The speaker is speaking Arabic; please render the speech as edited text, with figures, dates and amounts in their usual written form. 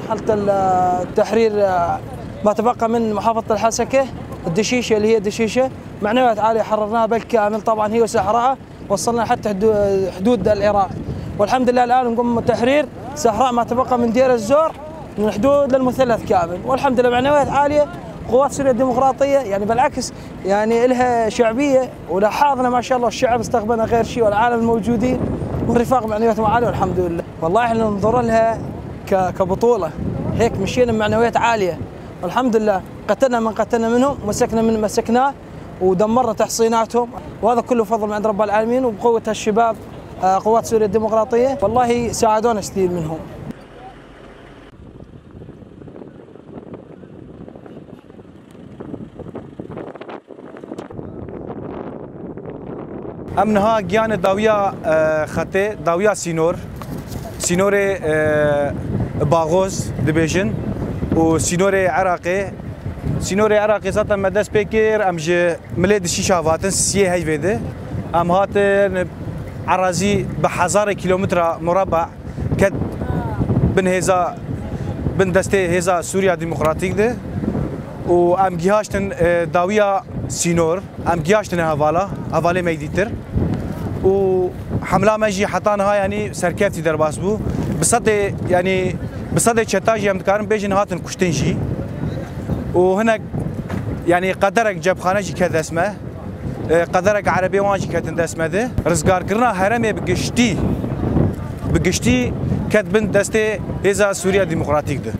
مرحلة التحرير ما تبقى من محافظة الحسكة، الدشيشة اللي هي دشيشة معنويات عالية حررناها بالكامل، طبعا هي وسحراء وصلنا حتى حدود العراق، والحمد لله الآن نقوم بتحرير سحراء ما تبقى من دير الزور من حدود للمثلث كامل، والحمد لله معنويات عالية. قوات سوريا الديمقراطية يعني بالعكس يعني لها شعبية ولاحظنا ما شاء الله الشعب استقبلنا غير شيء، والعالم الموجودين والرفاق معنوياتهم عالية والحمد لله. والله احنا ننظر لها كبطولة، هيك مشينا بمعنويات عالية والحمد لله. قتلنا من قتلنا منهم، مسكنا من مسكناه، ودمرنا تحصيناتهم، وهذا كله فضل من عند رب العالمين وبقوة الشباب قوات سوريا الديمقراطية، والله ساعدونا كثير منهم. امنها جيان داويا خطه داويا سينور باغوز دبيجن وسينور عراقي ذات مدس بكر امج مليد شيشا فاتن سي هي فيده ام هات عرازي بحزار كيلومتر مربع كد بن دسته هزا سوريا ديمقراطيك ده وام جهاشتن داويا سينور ام جهاشتن هواله ميديتر وحمله مجي حطانها يعني سركفتي درباس بو بصد تشتاجي امتكارن بيجن هاتن كشتنجي وهنا يعني قدرك جاب خانجي كذا اسمه قدرك عربي واجي كتن اسمه ده رزقار كرنا هرمي بقشتي كتبن دسته هزا سوريا ديمقراطيك ده.